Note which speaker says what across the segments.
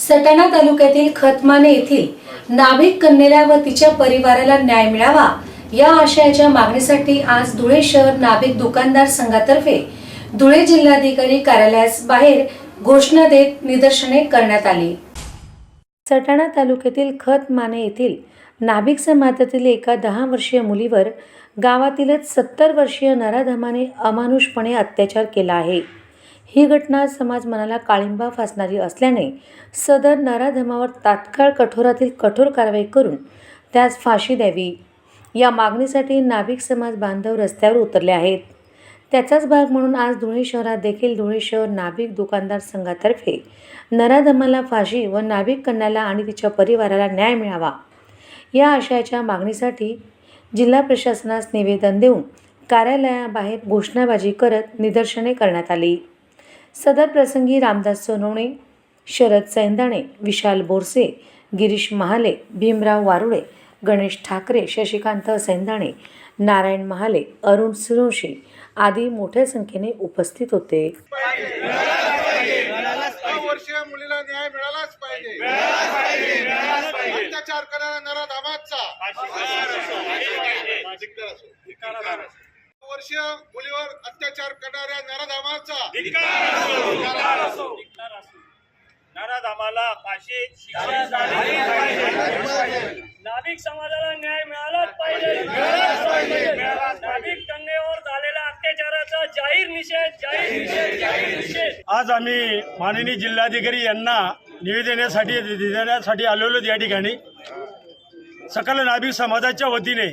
Speaker 1: सटाणा तालुक्यातील खतमाने येथील नाभिक कन्येला व तिच्या परिवाराला न्याय मिळावा या आशयाच्या मागणीसाठी आज धुळे शहर नाभिक दुकानदार संघातर्फे धुळे जिल्हाधिकारी कार्यालयास बाहेर घोषणा देत निदर्शने करण्यात आली। सटाणा तालुक्यातील खतमाने येथील नाभिक समाजातील एका 10 वर्षीय मुलीवर गावातीलच 70 वर्षीय नराधमाने अमानुषपणे अत्याचार केला आहे। ही घटना समाज मनाला काळिंबा फासणारी असल्याने सदर नराधमावर तात्काळ कठोरातील कठोर कारवाई करून त्यास फाशी द्यावी या मागणीसाठी नाभिक समाज बांधव रस्त्यावर उतरले आहेत। त्याचाच भाग म्हणून आज धुळे शहरात देखील धुळे शहर नाभिक दुकानदार संघातर्फे नराधमाला फाशी व नाभिक कन्याला आणि तिच्या परिवाराला न्याय मिळावा या आशयाच्या मागणीसाठी जिल्हा प्रशासनास निवेदन देऊन कार्यालयाबाहेर घोषणाबाजी करत निदर्शने करण्यात आली। सदर प्रसंगी रामदास सोनवणे, शरद सैंदाणे, विशाल बोरसे, गिरीश महाले, भीमराव वारुळे, गणेश ठाकरे, शशिकांत सैंदाणे, नारायण महाले, अरुण सुरोशी आदी मोठ्या संख्येने उपस्थित होते।
Speaker 2: मुलीला न्याय मिळालाच पाहिजे। अत्याचार करणाऱ्या नराधमाचा वर्षीय मुलीवर अत्याचार करणाऱ्या नराधमाचा
Speaker 3: नराधमाला फाशी नाभिक समाजाला न्याय मिळालाच पाहिजे। नाभिक कन्येवर झालेल्या अत्याचाराचा जाहीर निषेध।
Speaker 4: आज आम्ही माननीय जिल्हाधिकारी यांना निवेदन देण्यासाठी आलेलो या ठिकाणी सकल नाभिक समाजाच्या वतीने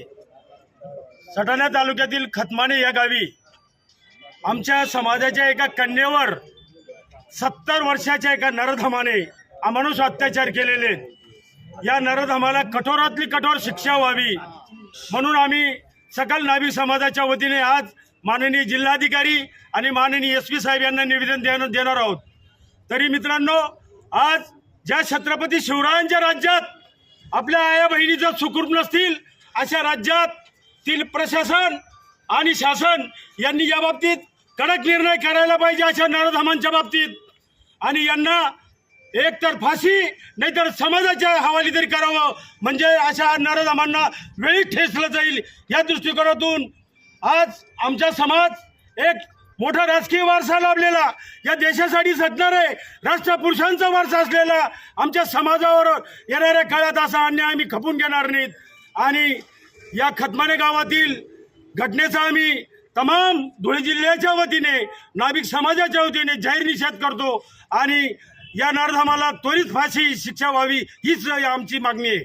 Speaker 4: सटाणा तालुक्यातील खतमाने या गावी आमच्या समाजाच्या एका कन्येवर 70 वर्षाच्या एका नराधमाने अमानुष अत्याचार केलेले। या नराधमाला कठोरातली कठोर शिक्षा व्हावी म्हणून आम्ही सकल नाभिक समाजाच्या वतीने आज माननीय जिल्हाधिकारी आणि माननीय SP साहेब यांना निवेदन देणार आहोत। तरी मित्रांनो, आज ज्या छत्रपती शिवरायांच्या राज्यात आपल्या आया बहिणी जर सुखरूप नसतील अशा राज्यातील प्रशासन आणि शासन यांनी या बाबतीत कडक निर्णय करायला पाहिजे अशा नराधमांच्या बाबतीत, आणि यांना एकतर फाशी नाहीतर समाजाच्या हवाली तरी करावं, म्हणजे अशा नराधमांना वेळीच ठेचलं जाईल। या दृष्टिकोनातून आज आमचा समाज एक मोठा राजकीय वारसा लाभलेला, या देशासाठी झटणारे राष्ट्रपुरुषांचा वारसा असलेला आमच्या समाजावर येणाऱ्या काळात असा अन्याय आम्ही खपून घेणार नाहीत। आणि या खतमाने गावातील घटनेचा आम्ही तमाम धुळे जिल्ह्याच्या वतीने नाभिक समाजाच्या वतीने जाहीर निषेध करतो आणि या नराधमाला त्वरित फाशी शिक्षा व्हावी हीच आमची मागणी आहे।